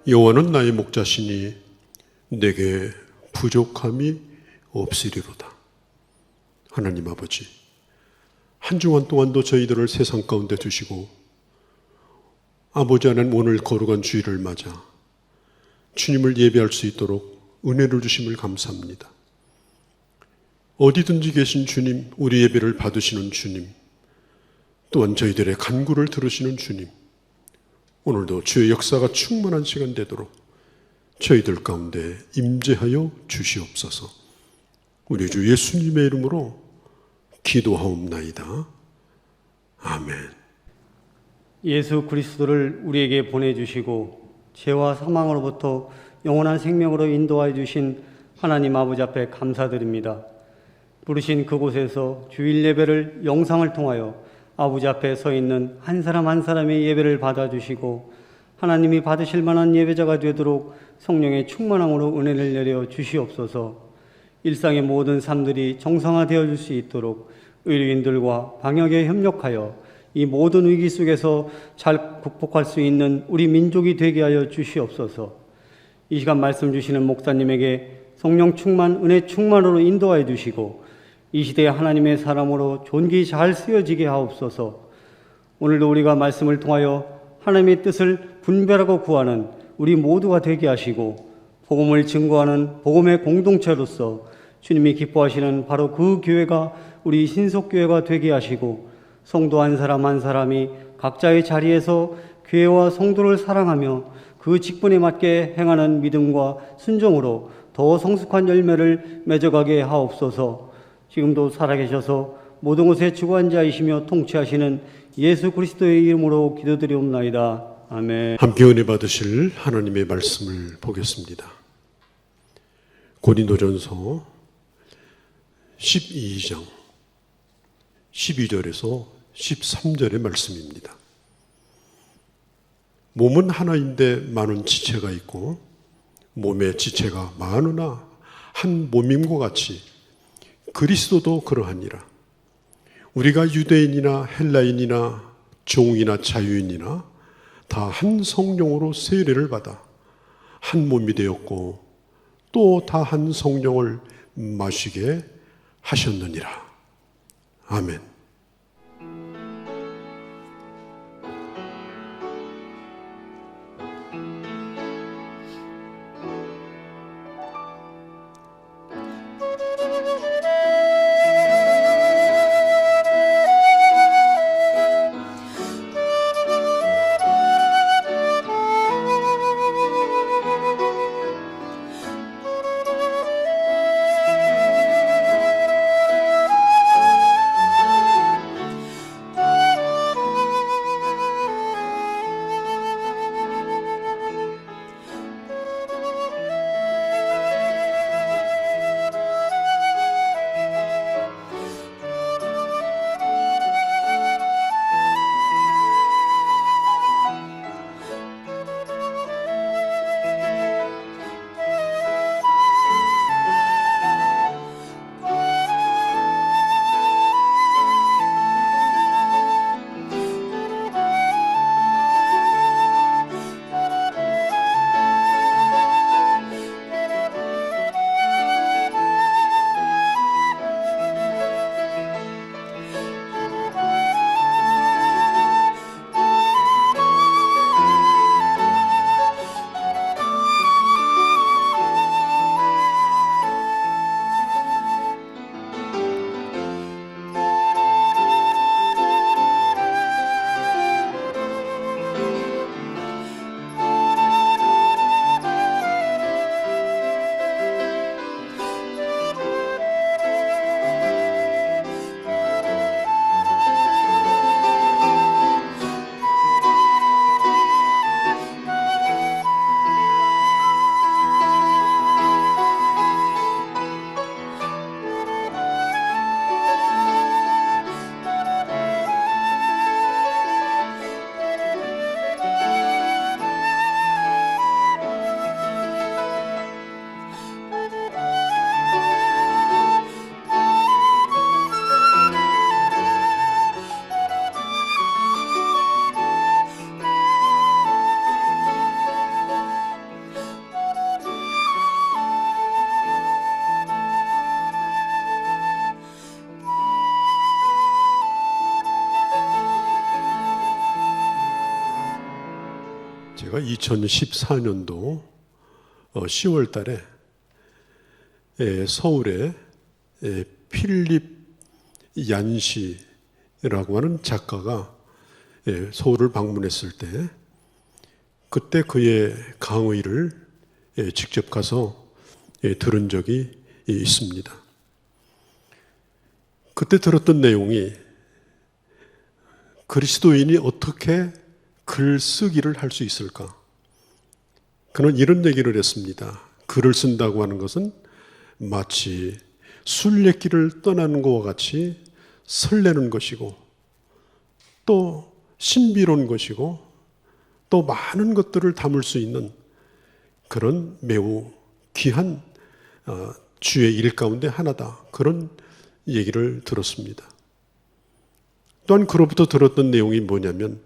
여호와는 나의 목자시니 내게 부족함이 없으리로다. 하나님 아버지, 한 주간 동안도 저희들을 세상 가운데 두시고 아버지 하나님 오늘 거룩한 주일을 맞아 주님을 예배할 수 있도록 은혜를 주심을 감사합니다. 어디든지 계신 주님, 우리 예배를 받으시는 주님, 또한 저희들의 간구를 들으시는 주님, 오늘도 주의 역사가 충만한 시간 되도록 저희들 가운데 임재하여 주시옵소서. 우리 주 예수님의 이름으로 기도하옵나이다. 아멘. 예수 그리스도를 우리에게 보내주시고 죄와 사망으로부터 영원한 생명으로 인도하여 주신 하나님 아버지 앞에 감사드립니다. 부르신 그곳에서 주일 예배를 영상을 통하여 아버지 앞에 서 있는 한 사람 한 사람의 예배를 받아주시고 하나님이 받으실 만한 예배자가 되도록 성령의 충만함으로 은혜를 내려 주시옵소서. 일상의 모든 삶들이 정상화되어 줄 수 있도록 의료인들과 방역에 협력하여 이 모든 위기 속에서 잘 극복할 수 있는 우리 민족이 되게 하여 주시옵소서. 이 시간 말씀 주시는 목사님에게 성령 충만, 은혜 충만으로 인도하여 주시고 이 시대에 하나님의 사람으로 존귀 잘 쓰여지게 하옵소서. 오늘도 우리가 말씀을 통하여 하나님의 뜻을 분별하고 구하는 우리 모두가 되게 하시고 복음을 증거하는 복음의 공동체로서 주님이 기뻐하시는 바로 그 교회가 우리 신속교회가 되게 하시고 성도 한 사람 한 사람이 각자의 자리에서 교회와 성도를 사랑하며 그 직분에 맞게 행하는 믿음과 순종으로 더 성숙한 열매를 맺어가게 하옵소서. 지금도 살아계셔서 모든 것에 주관자이시며 통치하시는 예수 그리스도의 이름으로 기도드리옵나이다. 아멘. 함께 은혜 받으실 하나님의 말씀을 보겠습니다. 고린도전서 12장 12절에서 13절의 말씀입니다. 몸은 하나인데 많은 지체가 있고 몸의 지체가 많으나 한 몸임과 같이 그리스도도 그러하니라. 우리가 유대인이나 헬라인이나 종이나 자유인이나 다 한 성령으로 세례를 받아 한 몸이 되었고 또 다 한 성령을 마시게 하셨느니라. 아멘. 제가 2014년도 10월 달에 서울에 필립 얀시라고 하는 작가가 서울을 방문했을 때 그때 그의 강의를 직접 가서 들은 적이 있습니다. 그때 들었던 내용이 그리스도인이 어떻게 글 쓰기를 할 수 있을까? 그는 이런 얘기를 했습니다. 글을 쓴다고 하는 것은 마치 순례길을 떠나는 것과 같이 설레는 것이고 또 신비로운 것이고 또 많은 것들을 담을 수 있는 그런 매우 귀한 주의 일 가운데 하나다. 그런 얘기를 들었습니다. 또한 그로부터 들었던 내용이 뭐냐면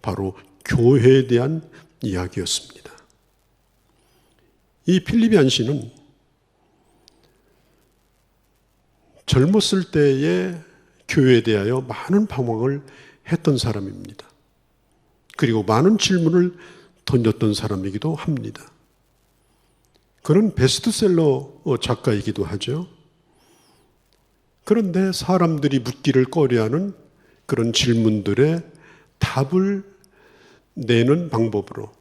바로 교회에 대한 이야기였습니다. 이 필립 얀시는 젊었을 때에 교회에 대하여 많은 방황을 했던 사람입니다. 그리고 많은 질문을 던졌던 사람이기도 합니다. 그는 베스트셀러 작가이기도 하죠. 그런데 사람들이 묻기를 꺼려하는 그런 질문들의 답을 내는 방법으로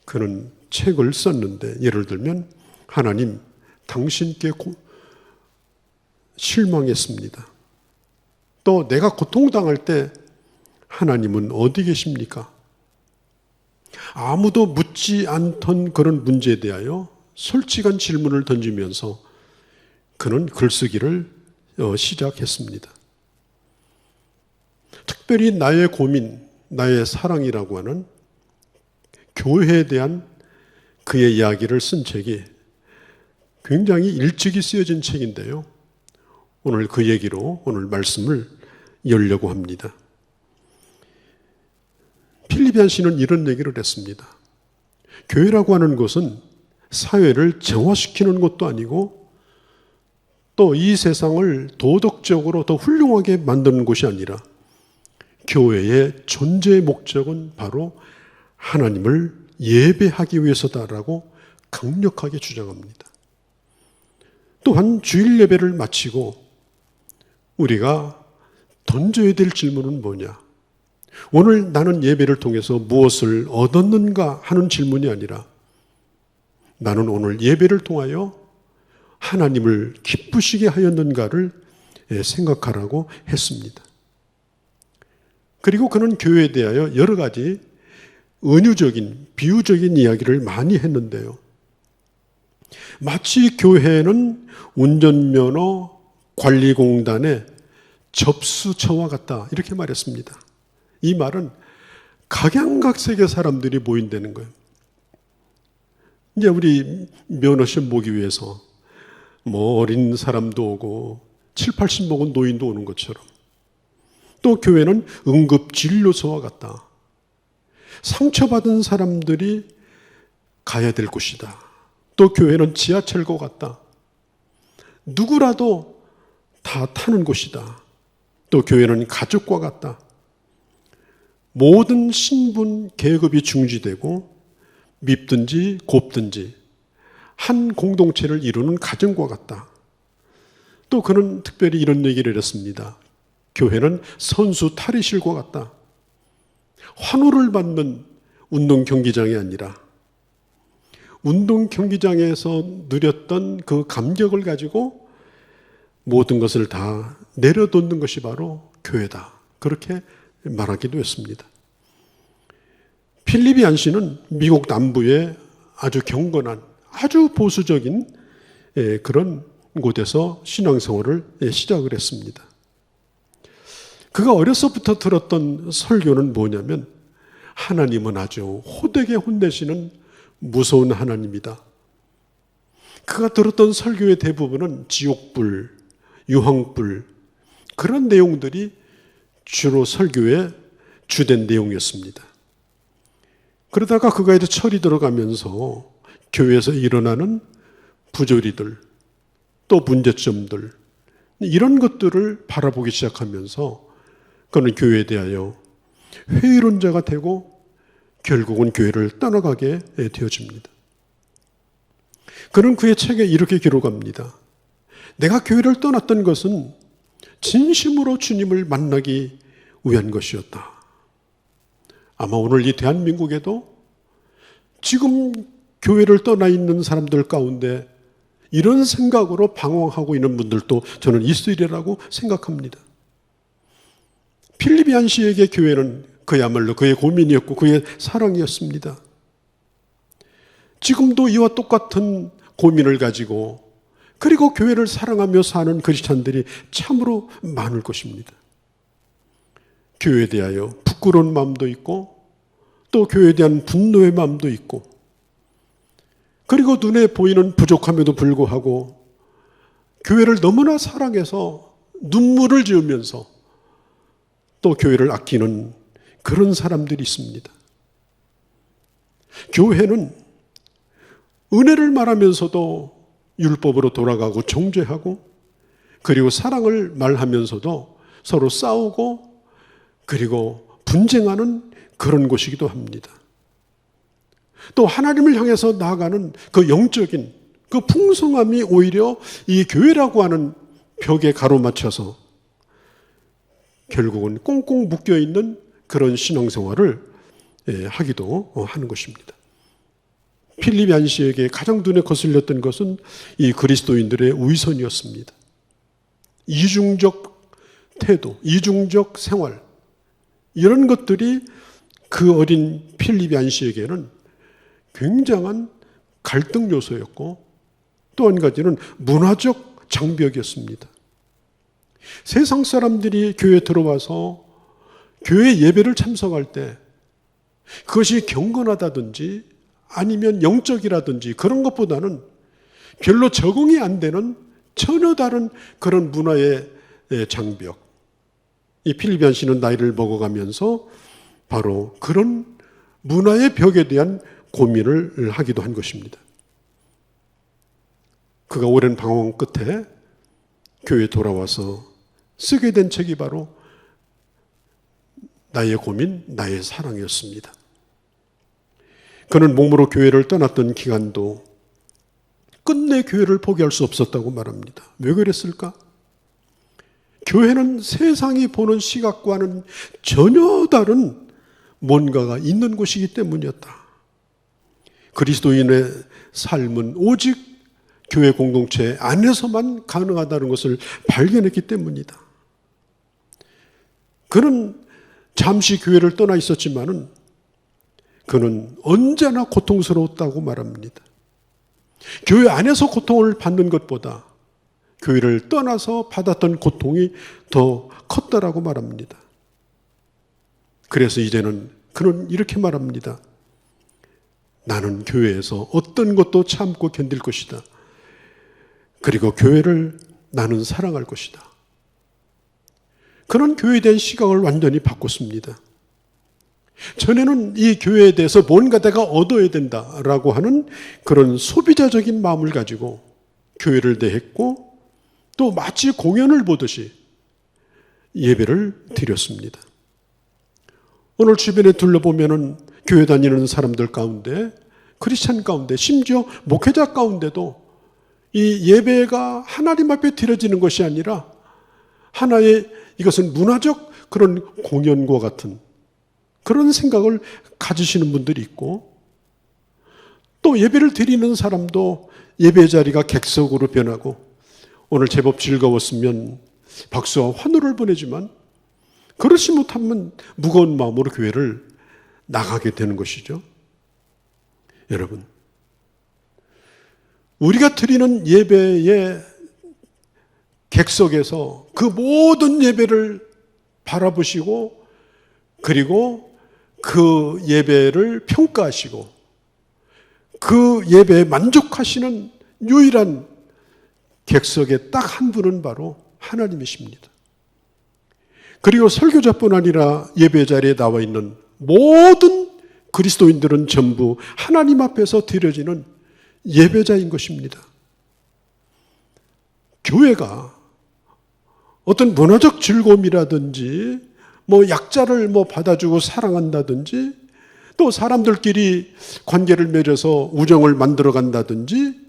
그는 책을 썼는데, 예를 들면 하나님, 당신께 실망했습니다. 또 내가 고통당할 때 하나님은 어디 계십니까? 아무도 묻지 않던 그런 문제에 대하여 솔직한 질문을 던지면서 그는 글쓰기를 시작했습니다. 특별히 나의 고민, 나의 사랑이라고 하는 교회에 대한 그의 이야기를 쓴 책이 굉장히 일찍이 쓰여진 책인데요. 오늘 그 얘기로 오늘 말씀을 열려고 합니다. 필립 얀시는 이런 얘기를 했습니다. 교회라고 하는 것은 사회를 정화시키는 것도 아니고 또 이 세상을 도덕적으로 더 훌륭하게 만드는 것이 아니라 교회의 존재의 목적은 바로 하나님을 예배하기 위해서다라고 강력하게 주장합니다. 또한 주일 예배를 마치고 우리가 던져야 될 질문은 뭐냐? 오늘 나는 예배를 통해서 무엇을 얻었는가 하는 질문이 아니라 나는 오늘 예배를 통하여 하나님을 기쁘시게 하였는가를 생각하라고 했습니다. 그리고 그는 교회에 대하여 여러 가지 은유적인, 비유적인 이야기를 많이 했는데요. 마치 교회는 운전면허 관리공단의 접수처와 같다, 이렇게 말했습니다. 이 말은 각양각색의 사람들이 모인다는 거예요. 이제 우리 면허시험 보기 위해서 뭐 어린 사람도 오고 7, 80 먹은 노인도 오는 것처럼 또 교회는 응급진료소와 같다. 상처받은 사람들이 가야 될 곳이다. 또 교회는 지하철과 같다. 누구라도 다 타는 곳이다. 또 교회는 가족과 같다. 모든 신분, 계급이 중지되고 밉든지 곱든지 한 공동체를 이루는 가정과 같다. 또 그는 특별히 이런 얘기를 했습니다. 교회는 선수 탈의실과 같다. 환호를 받는 운동 경기장이 아니라 운동 경기장에서 누렸던 그 감격을 가지고 모든 것을 다 내려놓는 것이 바로 교회다. 그렇게 말하기도 했습니다. 필립 얀시는 미국 남부의 아주 경건한, 아주 보수적인 그런 곳에서 신앙생활을 시작을 했습니다. 그가 어려서부터 들었던 설교는 뭐냐면 하나님은 아주 호되게 혼내시는 무서운 하나님이다. 그가 들었던 설교의 대부분은 지옥불, 유황불, 그런 내용들이 주로 설교의 주된 내용이었습니다. 그러다가 그가 이제 철이 들어가면서 교회에서 일어나는 부조리들, 또 문제점들, 이런 것들을 바라보기 시작하면서 그는 교회에 대하여 회의론자가 되고 결국은 교회를 떠나가게 되어집니다. 그는 그의 책에 이렇게 기록합니다. 내가 교회를 떠났던 것은 진심으로 주님을 만나기 위한 것이었다. 아마 오늘 이 대한민국에도 지금 교회를 떠나 있는 사람들 가운데 이런 생각으로 방황하고 있는 분들도 저는 있으리라고 생각합니다. 필립 얀시에게 교회는 그야말로 그의 고민이었고 그의 사랑이었습니다. 지금도 이와 똑같은 고민을 가지고 그리고 교회를 사랑하며 사는 그리스찬들이 참으로 많을 것입니다. 교회에 대하여 부끄러운 마음도 있고 또 교회에 대한 분노의 마음도 있고 그리고 눈에 보이는 부족함에도 불구하고 교회를 너무나 사랑해서 눈물을 지으면서 또 교회를 아끼는 그런 사람들이 있습니다. 교회는 은혜를 말하면서도 율법으로 돌아가고 정죄하고 그리고 사랑을 말하면서도 서로 싸우고 그리고 분쟁하는 그런 곳이기도 합니다. 또 하나님을 향해서 나아가는 그 영적인 그 풍성함이 오히려 이 교회라고 하는 벽에 가로막혀서 결국은 꽁꽁 묶여있는 그런 신앙생활을 하기도 하는 것입니다. 필립 얀시에게 가장 눈에 거슬렸던 것은 이 그리스도인들의 위선이었습니다. 이중적 태도, 이중적 생활 이런 것들이 그 어린 필립 얀시에게는 굉장한 갈등 요소였고 또 한 가지는 문화적 장벽이었습니다. 세상 사람들이 교회에 들어와서 교회 예배를 참석할 때 그것이 경건하다든지 아니면 영적이라든지 그런 것보다는 별로 적응이 안 되는 전혀 다른 그런 문화의 장벽. 이 필립 얀시는 나이를 먹어가면서 바로 그런 문화의 벽에 대한 고민을 하기도 한 것입니다. 그가 오랜 방황 끝에 교회에 돌아와서 쓰게 된 책이 바로 나의 고민, 나의 사랑이었습니다. 그는 몸으로 교회를 떠났던 기간도 끝내 교회를 포기할 수 없었다고 말합니다. 왜 그랬을까? 교회는 세상이 보는 시각과는 전혀 다른 뭔가가 있는 곳이기 때문이었다. 그리스도인의 삶은 오직 교회 공동체 안에서만 가능하다는 것을 발견했기 때문이다. 그는 잠시 교회를 떠나 있었지만은 그는 언제나 고통스러웠다고 말합니다. 교회 안에서 고통을 받는 것보다 교회를 떠나서 받았던 고통이 더 컸다라고 말합니다. 그래서 이제는 그는 이렇게 말합니다. 나는 교회에서 어떤 것도 참고 견딜 것이다. 그리고 교회를 나는 사랑할 것이다. 그런 교회에 대한 시각을 완전히 바꿨습니다. 전에는 이 교회에 대해서 뭔가 내가 얻어야 된다라고 하는 그런 소비자적인 마음을 가지고 교회를 대했고 또 마치 공연을 보듯이 예배를 드렸습니다. 오늘 주변에 둘러보면은 교회 다니는 사람들 가운데 크리스찬 가운데 심지어 목회자 가운데도 이 예배가 하나님 앞에 드려지는 것이 아니라 하나의 이것은 문화적 그런 공연과 같은 그런 생각을 가지시는 분들이 있고 또 예배를 드리는 사람도 예배 자리가 객석으로 변하고 오늘 제법 즐거웠으면 박수와 환호를 보내지만 그렇지 못하면 무거운 마음으로 교회를 나가게 되는 것이죠. 여러분, 우리가 드리는 예배의 객석에서 그 모든 예배를 바라보시고 그리고 그 예배를 평가하시고 그 예배에 만족하시는 유일한 객석의 딱 한 분은 바로 하나님이십니다. 그리고 설교자뿐 아니라 예배 자리에 나와 있는 모든 그리스도인들은 전부 하나님 앞에서 드려지는 예배자인 것입니다. 교회가 어떤 문화적 즐거움이라든지 약자를 받아주고 사랑한다든지 또 사람들끼리 관계를 맺어서 우정을 만들어 간다든지,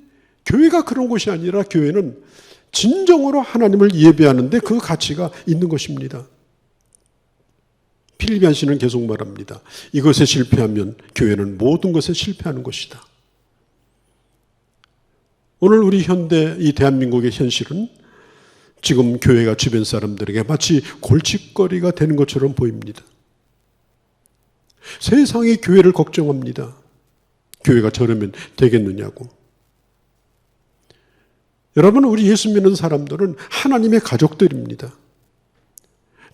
교회가 그런 곳이 아니라 교회는 진정으로 하나님을 예배하는데 그 가치가 있는 것입니다. 필립 얀시는 계속 말합니다. 이것에 실패하면 교회는 모든 것에 실패하는 것이다. 오늘 우리 현대 이 대한민국의 현실은 지금 교회가 주변 사람들에게 마치 골칫거리가 되는 것처럼 보입니다. 세상이 교회를 걱정합니다. 교회가 저러면 되겠느냐고. 여러분, 우리 예수 믿는 사람들은 하나님의 가족들입니다.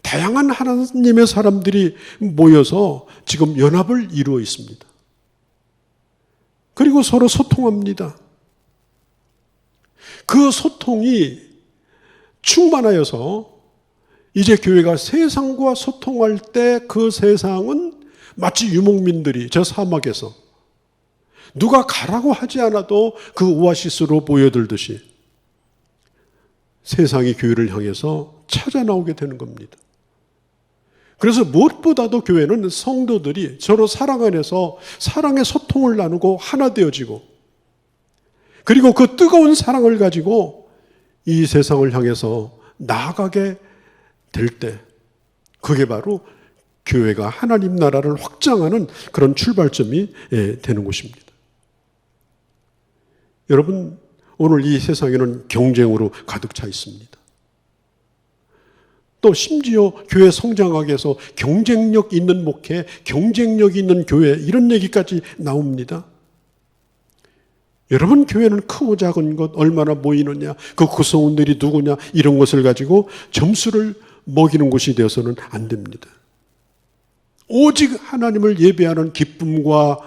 다양한 하나님의 사람들이 모여서 지금 연합을 이루어 있습니다. 그리고 서로 소통합니다. 그 소통이 충만하여서 이제 교회가 세상과 소통할 때 그 세상은 마치 유목민들이 저 사막에서 누가 가라고 하지 않아도 그 오아시스로 모여들듯이 세상이 교회를 향해서 찾아 나오게 되는 겁니다. 그래서 무엇보다도 교회는 성도들이 서로 사랑 안에서 사랑의 소통을 나누고 하나 되어지고, 그리고 그 뜨거운 사랑을 가지고 이 세상을 향해서 나아가게 될 때, 그게 바로 교회가 하나님 나라를 확장하는 그런 출발점이 되는 것입니다. 여러분, 오늘 이 세상에는 경쟁으로 가득 차 있습니다. 또 심지어 교회 성장하기 위해서 경쟁력 있는 목회, 경쟁력 있는 교회, 이런 얘기까지 나옵니다. 여러분, 교회는 크고 작은 것, 얼마나 모이느냐, 그 구성원들이 누구냐, 이런 것을 가지고 점수를 먹이는 곳이 되어서는 안 됩니다. 오직 하나님을 예배하는 기쁨과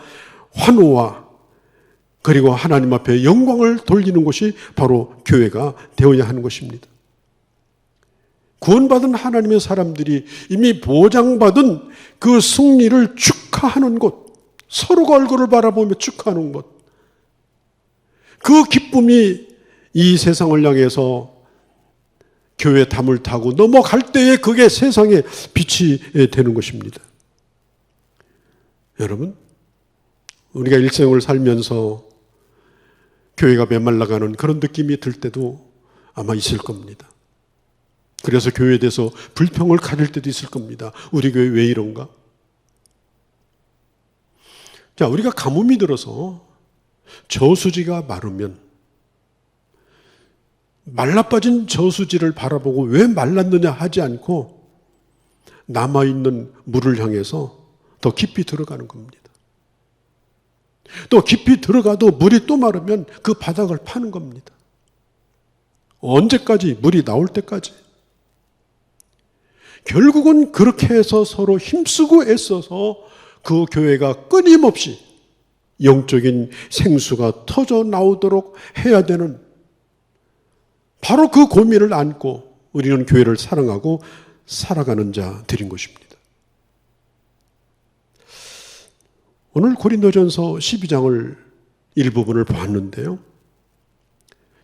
환호와 그리고 하나님 앞에 영광을 돌리는 것이 바로 교회가 되어야 하는 것입니다. 구원받은 하나님의 사람들이 이미 보장받은 그 승리를 축하하는 곳, 서로가 얼굴을 바라보며 축하하는 곳, 그 기쁨이 이 세상을 향해서 교회 담을 타고 넘어갈 때에 그게 세상의 빛이 되는 것입니다. 여러분, 우리가 일생을 살면서 교회가 메말라가는 그런 느낌이 들 때도 아마 있을 겁니다. 그래서 교회에 대해서 불평을 가질 때도 있을 겁니다. 우리 교회 왜 이런가? 자, 우리가 가뭄이 들어서 저수지가 마르면 말라빠진 저수지를 바라보고 왜 말랐느냐 하지 않고 남아있는 물을 향해서 더 깊이 들어가는 겁니다. 또 깊이 들어가도 물이 또 마르면 그 바닥을 파는 겁니다. 언제까지? 물이 나올 때까지. 결국은 그렇게 해서 서로 힘쓰고 애써서 그 교회가 끊임없이 영적인 생수가 터져 나오도록 해야 되는, 바로 그 고민을 안고 우리는 교회를 사랑하고 살아가는 자들인 것입니다. 오늘 고린도전서 12장을 일부분을 봤는데요,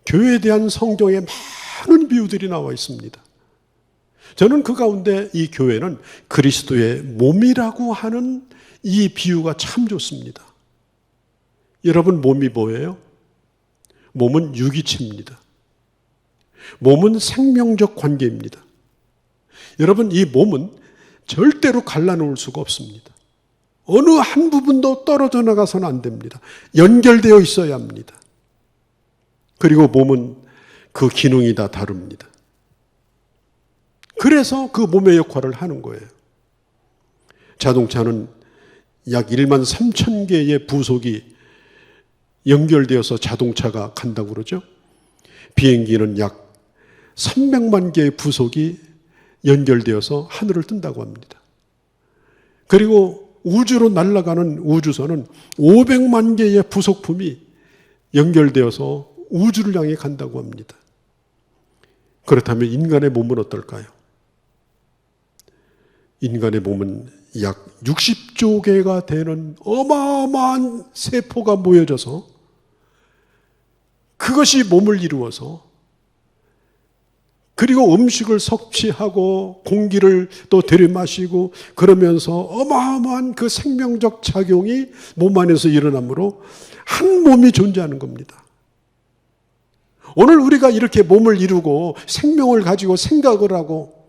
교회에 대한 성경의 많은 비유들이 나와 있습니다. 저는 그 가운데 이 교회는 그리스도의 몸이라고 하는 이 비유가 참 좋습니다. 여러분, 몸이 뭐예요? 몸은 유기체입니다. 몸은 생명적 관계입니다. 여러분, 이 몸은 절대로 갈라놓을 수가 없습니다. 어느 한 부분도 떨어져 나가서는 안 됩니다. 연결되어 있어야 합니다. 그리고 몸은 그 기능이 다 다릅니다. 그래서 그 몸의 역할을 하는 거예요. 자동차는 약 1만 3천 개의 부속이 연결되어서 자동차가 간다고 그러죠. 비행기는 약 300만 개의 부속이 연결되어서 하늘을 뜬다고 합니다. 그리고 우주로 날아가는 우주선은 500만 개의 부속품이 연결되어서 우주를 향해 간다고 합니다. 그렇다면 인간의 몸은 어떨까요? 인간의 몸은 약 60조 개가 되는 어마어마한 세포가 모여져서 그것이 몸을 이루어서 그리고 음식을 섭취하고 공기를 또 들이마시고 그러면서 어마어마한 그 생명적 작용이 몸 안에서 일어나므로 한 몸이 존재하는 겁니다. 오늘 우리가 이렇게 몸을 이루고 생명을 가지고 생각을 하고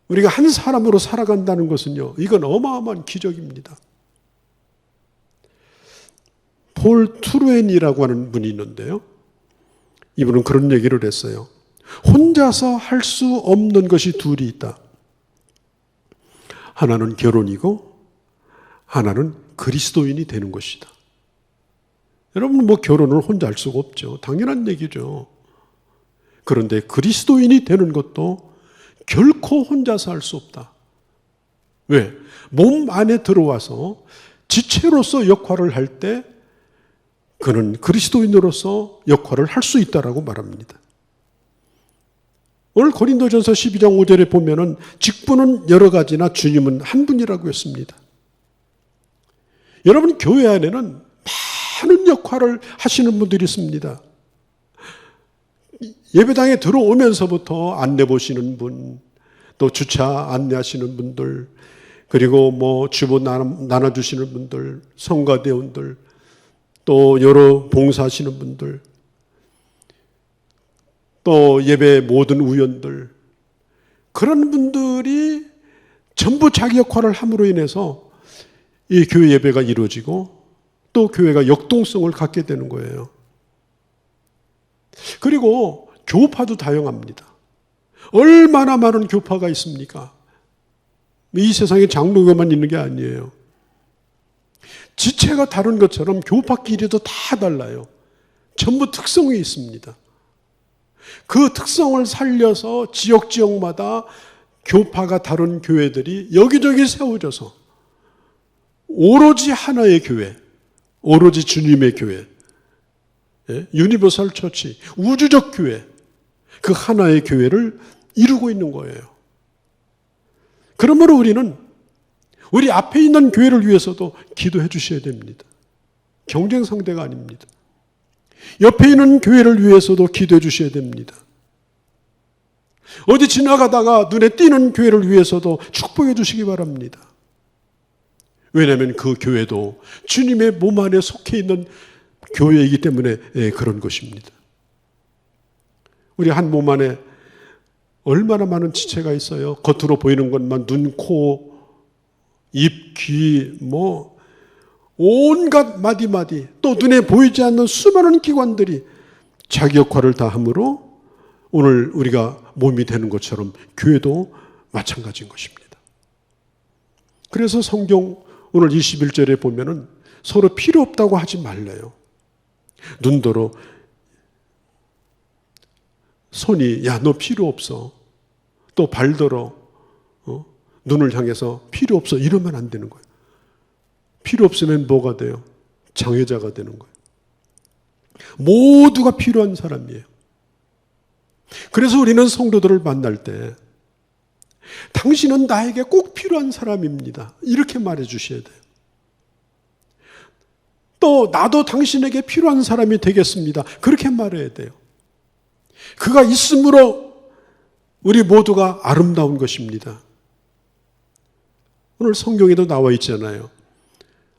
우리가 한 사람으로 살아간다는 것은요, 이건 어마어마한 기적입니다. 폴 투르엔이라고 하는 분이 있는데요, 이분은 그런 얘기를 했어요. 혼자서 할 수 없는 것이 둘이 있다. 하나는 결혼이고 하나는 그리스도인이 되는 것이다. 여러분, 뭐 결혼을 혼자 할 수가 없죠. 당연한 얘기죠. 그런데 그리스도인이 되는 것도 결코 혼자서 할 수 없다. 왜? 몸 안에 들어와서 지체로서 역할을 할 때 그는 그리스도인으로서 역할을 할 수 있다라고 말합니다. 오늘 고린도전서 12장 5절에 보면은 직분은 여러 가지나 주님은 한 분이라고 했습니다. 여러분, 교회 안에는 많은 역할을 하시는 분들이 있습니다. 예배당에 들어오면서부터 안내 보시는 분, 또 주차 안내하시는 분들, 그리고 뭐 주보 나눠주시는 분들, 성가대원들, 또 여러 봉사하시는 분들, 또 예배 모든 우연들, 그런 분들이 전부 자기 역할을 함으로 인해서 이 교회 예배가 이루어지고 또 교회가 역동성을 갖게 되는 거예요. 그리고 교파도 다양합니다. 얼마나 많은 교파가 있습니까? 이 세상에 장로교만 있는 게 아니에요. 지체가 다른 것처럼 교파끼리도 다 달라요. 전부 특성이 있습니다. 그 특성을 살려서 지역마다 교파가 다른 교회들이 여기저기 세워져서 오로지 하나의 교회, 오로지 주님의 교회, 유니버설 처치, 우주적 교회, 그 하나의 교회를 이루고 있는 거예요. 그러므로 우리는 우리 앞에 있는 교회를 위해서도 기도해 주셔야 됩니다. 경쟁 상대가 아닙니다. 옆에 있는 교회를 위해서도 기도해 주셔야 됩니다. 어디 지나가다가 눈에 띄는 교회를 위해서도 축복해 주시기 바랍니다. 왜냐하면 그 교회도 주님의 몸 안에 속해 있는 교회이기 때문에 그런 것입니다. 우리 한 몸 안에 얼마나 많은 지체가 있어요. 겉으로 보이는 것만 눈, 코, 입, 귀, 뭐 온갖 마디마디, 또 눈에 보이지 않는 수많은 기관들이 자기 역할을 다 함으로 오늘 우리가 몸이 되는 것처럼 교회도 마찬가지인 것입니다. 그래서 성경 오늘 21절에 보면은 서로 필요 없다고 하지 말래요. 눈더러 손이 야, 너 필요 없어. 또 발더러 눈을 향해서 필요 없어. 이러면 안 되는 거예요. 필요 없으면 뭐가 돼요? 장애자가 되는 거예요. 모두가 필요한 사람이에요. 그래서 우리는 성도들을 만날 때 당신은 나에게 꼭 필요한 사람입니다. 이렇게 말해 주셔야 돼요. 또 나도 당신에게 필요한 사람이 되겠습니다. 그렇게 말해야 돼요. 그가 있으므로 우리 모두가 아름다운 것입니다. 오늘 성경에도 나와 있잖아요.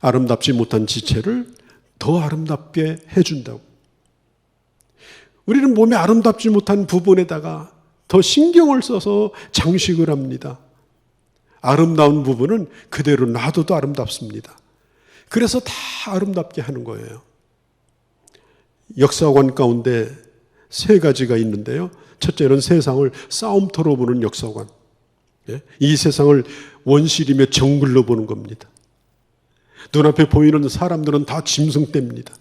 아름답지 못한 지체를 더 아름답게 해준다고. 우리는 몸에 아름답지 못한 부분에다가 더 신경을 써서 장식을 합니다. 아름다운 부분은 그대로 놔둬도 아름답습니다. 그래서 다 아름답게 하는 거예요. 역사관 가운데 세 가지가 있는데요. 첫째는 세상을 싸움터로 보는 역사관. 이 세상을 원시림의 정글로 보는 겁니다. 눈앞에 보이는 사람들은 다 짐승떼입니다.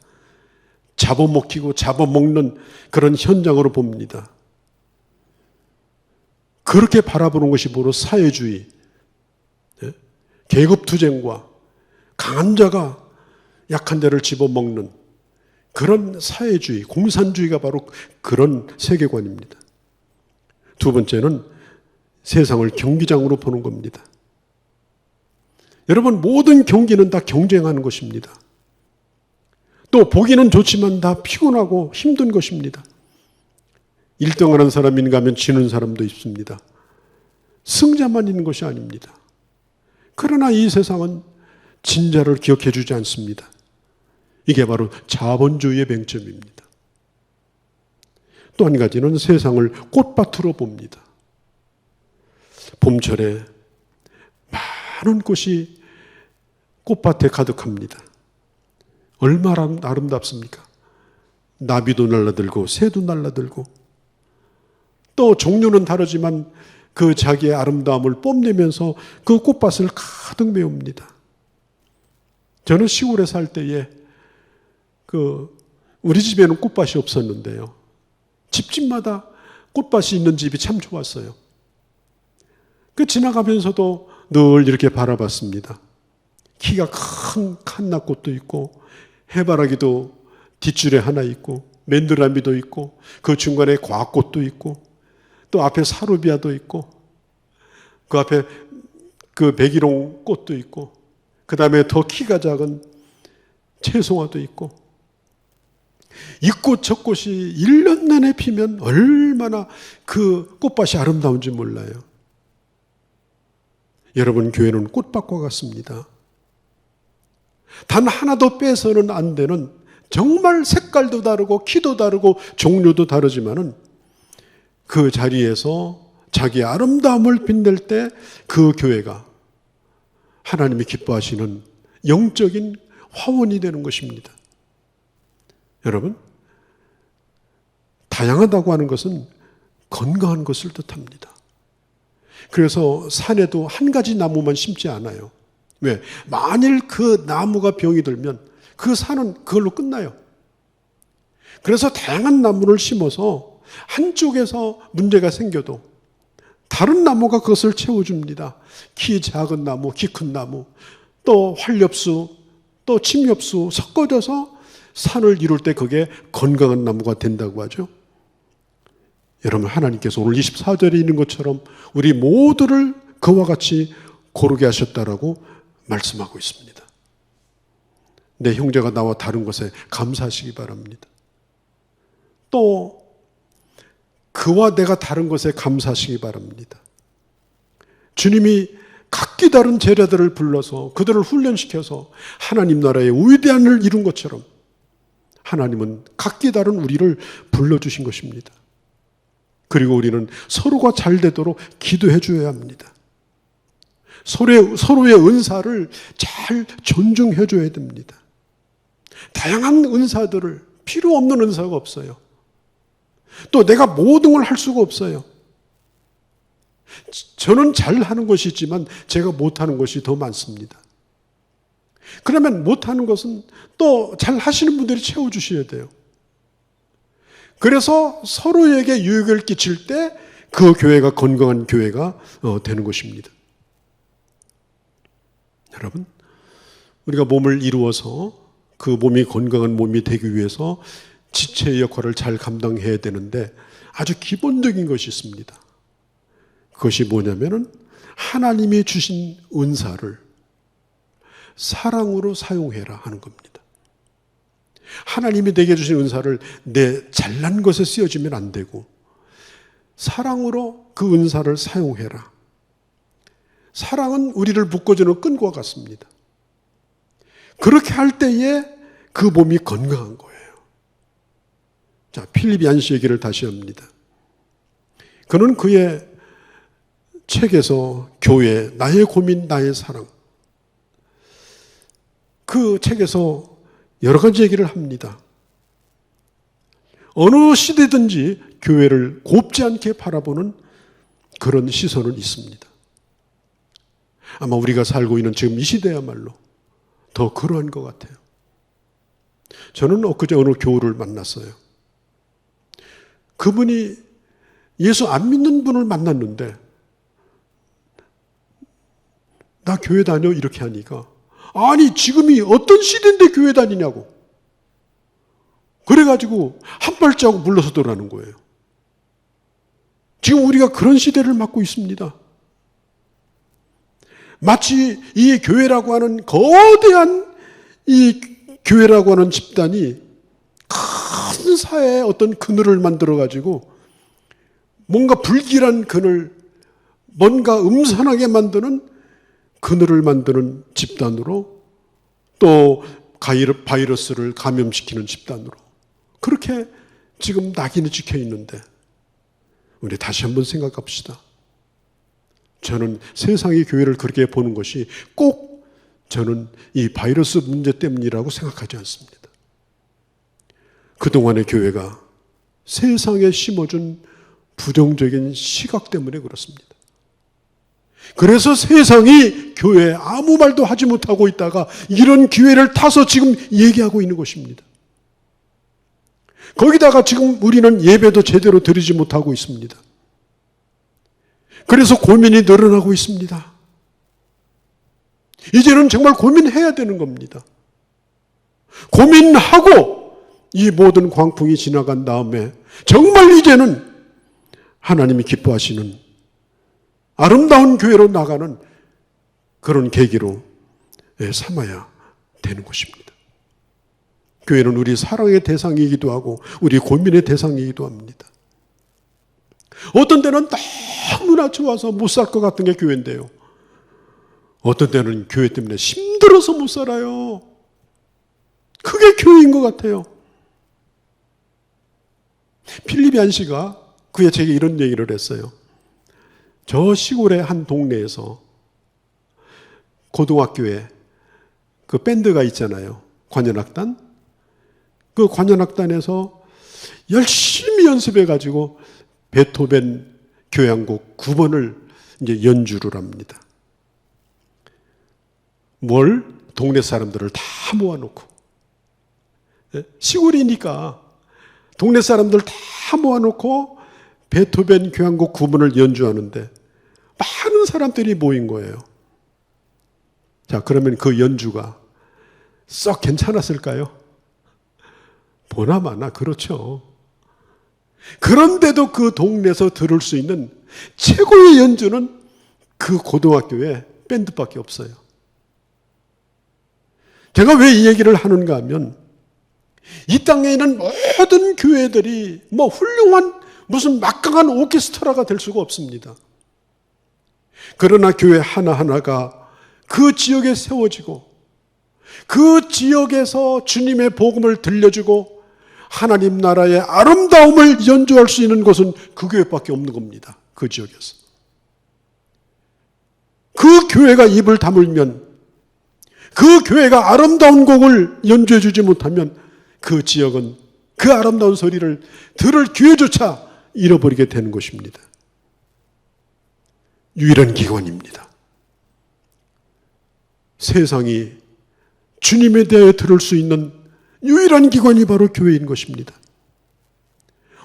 잡아먹히고 잡아먹는 그런 현장으로 봅니다. 그렇게 바라보는 것이 바로 사회주의, 계급투쟁과 강한 자가 약한 자를 집어먹는 그런 사회주의, 공산주의가 바로 그런 세계관입니다. 두 번째는 세상을 경기장으로 보는 겁니다. 여러분, 모든 경기는 다 경쟁하는 것입니다. 또 보기는 좋지만 다 피곤하고 힘든 것입니다. 1등하는 사람인가 하면 지는 사람도 있습니다. 승자만 있는 것이 아닙니다. 그러나 이 세상은 진자를 기억해 주지 않습니다. 이게 바로 자본주의의 맹점입니다. 또 한 가지는 세상을 꽃밭으로 봅니다. 봄철에 많은 꽃이 꽃밭에 가득합니다. 얼마나 아름답습니까? 나비도 날라들고 새도 날라들고 또 종류는 다르지만 그 자기의 아름다움을 뽐내면서 그 꽃밭을 가득 메웁니다. 저는 시골에 살 때에 우리 집에는 꽃밭이 없었는데요. 집집마다 꽃밭이 있는 집이 참 좋았어요. 지나가면서도 늘 이렇게 바라봤습니다. 키가 큰 칸나꽃도 있고 해바라기도 뒷줄에 하나 있고 맨드라미도 있고 그 중간에 과꽃도 있고 또 앞에 사루비아도 있고 그 앞에 그 백일홍 꽃도 있고 그 다음에 더 키가 작은 채송화도 있고 이 꽃 저 꽃이 1년 내내 피면 얼마나 그 꽃밭이 아름다운지 몰라요. 여러분, 교회는 꽃밭과 같습니다. 단 하나도 빼서는 안 되는 정말 색깔도 다르고 키도 다르고 종류도 다르지만은 그 자리에서 자기의 아름다움을 빛낼 때 그 교회가 하나님이 기뻐하시는 영적인 화원이 되는 것입니다. 여러분, 다양하다고 하는 것은 건강한 것을 뜻합니다. 그래서 산에도 한 가지 나무만 심지 않아요. 왜? 만일 그 나무가 병이 들면 그 산은 그걸로 끝나요. 그래서 다양한 나무를 심어서 한쪽에서 문제가 생겨도 다른 나무가 그것을 채워줍니다. 키 작은 나무, 키 큰 나무, 또 활엽수, 또 침엽수 섞어져서 산을 이룰 때 그게 건강한 나무가 된다고 하죠. 여러분, 하나님께서 오늘 24절에 있는 것처럼 우리 모두를 그와 같이 고르게 하셨다라고 말씀하고 있습니다. 내 형제가 나와 다른 것에 감사하시기 바랍니다. 또 그와 내가 다른 것에 감사하시기 바랍니다. 주님이 각기 다른 제자들을 불러서 그들을 훈련시켜서 하나님 나라의 위대한 일을 이룬 것처럼 하나님은 각기 다른 우리를 불러주신 것입니다. 그리고 우리는 서로가 잘 되도록 기도해 줘야 합니다. 서로의 은사를 잘 존중해 줘야 됩니다. 다양한 은사들을, 필요 없는 은사가 없어요. 또 내가 모든 걸 할 수가 없어요. 저는 잘하는 것이 있지만 제가 못하는 것이 더 많습니다. 그러면 못하는 것은 또 잘하시는 분들이 채워주셔야 돼요. 그래서 서로에게 유익을 끼칠 때 그 교회가 건강한 교회가 되는 것입니다. 여러분, 우리가 몸을 이루어서 그 몸이 건강한 몸이 되기 위해서 지체의 역할을 잘 감당해야 되는데 아주 기본적인 것이 있습니다. 그것이 뭐냐면은 하나님이 주신 은사를 사랑으로 사용해라 하는 겁니다. 하나님이 내게 주신 은사를 내 잘난 것에 쓰여지면 안 되고 사랑으로 그 은사를 사용해라. 사랑은 우리를 묶어주는 끈과 같습니다. 그렇게 할 때에 그 몸이 건강한 거예요. 자, 필립 얀시 얘기를 다시 합니다. 그는 그의 책에서 교회, 나의 고민, 나의 사랑, 그 책에서 여러 가지 얘기를 합니다. 어느 시대든지 교회를 곱지 않게 바라보는 그런 시선은 있습니다. 아마 우리가 살고 있는 지금 이 시대야말로 더 그러한 것 같아요. 저는 엊그제 어느 교우를 만났어요. 그분이 예수 안 믿는 분을 만났는데 나 교회 다녀 이렇게 하니까 아니 지금이 어떤 시대인데 교회 다니냐고 그래가지고 한 발자국 물러서더라는 거예요. 지금 우리가 그런 시대를 맞고 있습니다. 마치 이 교회라고 하는 거대한 이 교회라고 하는 집단이 큰 사회에 어떤 그늘을 만들어가지고 뭔가 불길한 그늘, 뭔가 음산하게 만드는 그늘을 만드는 집단으로, 또 바이러스를 감염시키는 집단으로 그렇게 지금 낙인이 찍혀 있는데, 우리 다시 한번 생각합시다. 저는 세상의 교회를 그렇게 보는 것이 꼭 저는 이 바이러스 문제 때문이라고 생각하지 않습니다. 그동안의 교회가 세상에 심어준 부정적인 시각 때문에 그렇습니다. 그래서 세상이 교회에 아무 말도 하지 못하고 있다가 이런 기회를 타서 지금 얘기하고 있는 것입니다. 거기다가 지금 우리는 예배도 제대로 드리지 못하고 있습니다. 그래서 고민이 늘어나고 있습니다. 이제는 정말 고민해야 되는 겁니다. 고민하고 이 모든 광풍이 지나간 다음에 정말 이제는 하나님이 기뻐하시는 아름다운 교회로 나가는 그런 계기로 삼아야 되는 것입니다. 교회는 우리 사랑의 대상이기도 하고 우리 고민의 대상이기도 합니다. 어떤 때는 너무나 좋아서 못 살 것 같은 게 교회인데요, 어떤 때는 교회 때문에 힘들어서 못 살아요. 그게 교회인 것 같아요. 필립 얀시가 그의 책에 이런 얘기를 했어요. 저 시골의 한 동네에서 고등학교에 그 밴드가 있잖아요. 관현악단. 그 관현악단에서 열심히 연습해가지고 베토벤 교향곡 9번을 이제 연주를 합니다. 뭘? 동네 사람들을 다 모아놓고. 시골이니까 동네 사람들 다 모아놓고 베토벤 교향곡 9번을 연주하는데 많은 사람들이 모인 거예요. 자, 그러면 그 연주가 썩 괜찮았을까요? 보나마나 그렇죠. 그런데도 그 동네에서 들을 수 있는 최고의 연주는 그 고등학교에 밴드밖에 없어요. 제가 왜 이 얘기를 하는가 하면, 이 땅에 있는 모든 교회들이 뭐 훌륭한 무슨 막강한 오케스트라가 될 수가 없습니다. 그러나 교회 하나하나가 그 지역에 세워지고 그 지역에서 주님의 복음을 들려주고 하나님 나라의 아름다움을 연주할 수 있는 곳은 그 교회밖에 없는 겁니다. 그 지역에서. 그 교회가 입을 다물면, 그 교회가 아름다운 곡을 연주해 주지 못하면 그 지역은 그 아름다운 소리를 들을 기회조차 잃어버리게 되는 것입니다. 유일한 기관입니다. 세상이 주님에 대해 들을 수 있는 유일한 기관이 바로 교회인 것입니다.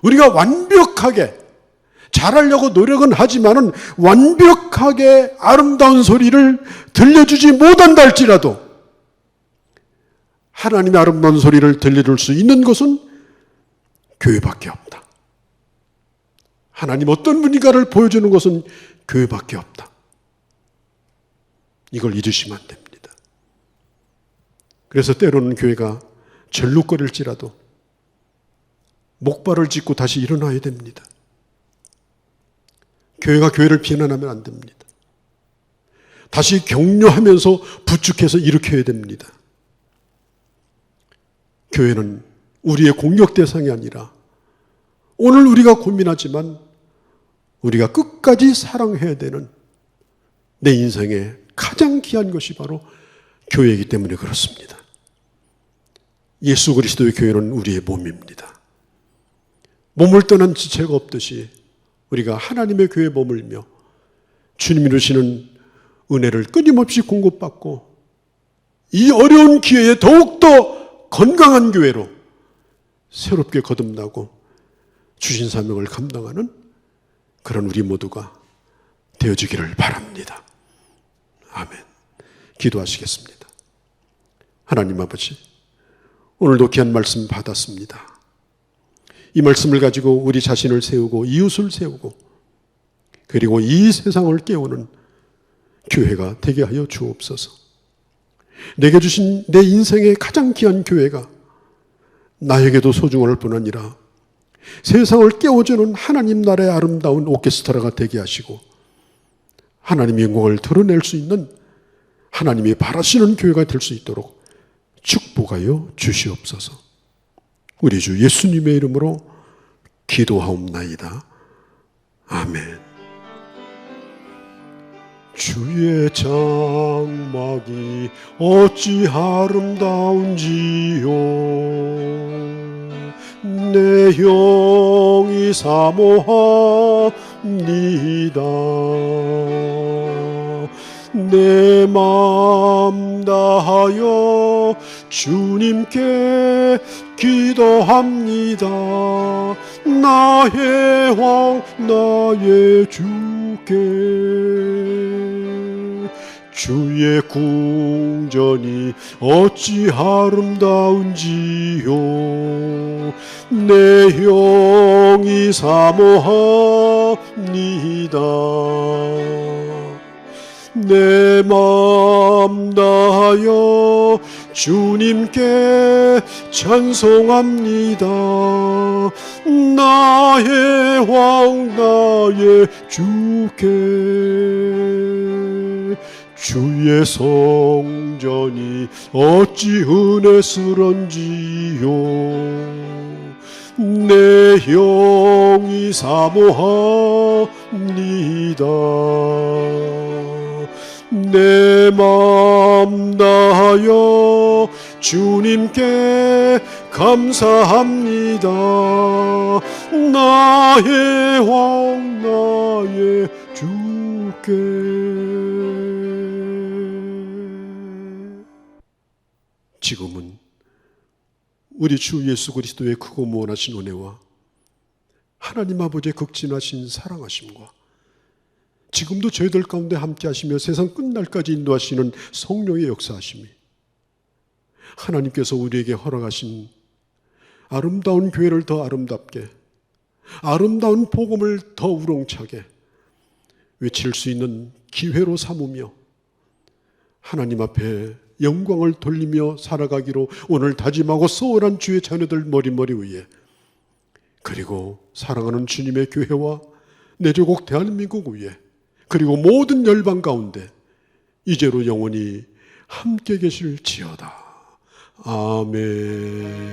우리가 완벽하게 잘하려고 노력은 하지만은 완벽하게 아름다운 소리를 들려주지 못한다 할지라도 하나님의 아름다운 소리를 들려줄 수 있는 것은 교회밖에 없다. 하나님 어떤 분인가를 보여주는 것은 교회밖에 없다. 이걸 잊으시면 안 됩니다. 그래서 때로는 교회가 절룩거릴지라도 목발을 짚고 다시 일어나야 됩니다. 교회가 교회를 비난하면 안 됩니다. 다시 격려하면서 부축해서 일으켜야 됩니다. 교회는 우리의 공격 대상이 아니라 오늘 우리가 고민하지만 우리가 끝까지 사랑해야 되는 내 인생의 가장 귀한 것이 바로 교회이기 때문에 그렇습니다. 예수 그리스도의 교회는 우리의 몸입니다. 몸을 떠난 지체가 없듯이 우리가 하나님의 교회에 머물며 주님이 주시는 은혜를 끊임없이 공급받고 이 어려운 기회에 더욱더 건강한 교회로 새롭게 거듭나고 주신 사명을 감당하는 그런 우리 모두가 되어지기를 바랍니다. 아멘. 기도하시겠습니다. 하나님 아버지, 오늘도 귀한 말씀 받았습니다. 이 말씀을 가지고 우리 자신을 세우고 이웃을 세우고 그리고 이 세상을 깨우는 교회가 되게 하여 주옵소서. 내게 주신 내 인생의 가장 귀한 교회가 나에게도 소중할 뿐 아니라 세상을 깨워주는 하나님 나라의 아름다운 오케스트라가 되게 하시고 하나님의 영광을 드러낼 수 있는 하나님이 바라시는 교회가 될 수 있도록 축복하여 주시옵소서. 우리 주 예수님의 이름으로 기도하옵나이다. 아멘. 주의 장막이 어찌 아름다운지요. 내 영이 사모합니다. 내 맘 다하여 주님께 기도합니다. 나의 왕 나의 주께 주의 궁전이 어찌 아름다운지요. 내 영이 사모합니다. 내 맘 다하여 주님께 찬송합니다. 나의 왕 나의 주께 주의 성전이 어찌 은혜스런지요. 내 영이 사모합니다. 내 맘 다하여 주님께 감사합니다. 나의 왕 나의 주께 지금은 우리 주 예수 그리스도의 크고 무한하신 은혜와 하나님 아버지의 극진하신 사랑하심과 지금도 저희들 가운데 함께 하시며 세상 끝날까지 인도하시는 성령의 역사하심이 하나님께서 우리에게 허락하신 아름다운 교회를 더 아름답게, 아름다운 복음을 더 우렁차게 외칠 수 있는 기회로 삼으며 하나님 앞에 영광을 돌리며 살아가기로 오늘 다짐하고 소원한 주의 자녀들 머리머리 위에, 그리고 사랑하는 주님의 교회와 내 조국 대한민국 위에, 그리고 모든 열방 가운데 이제로 영원히 함께 계실지어다. 아멘.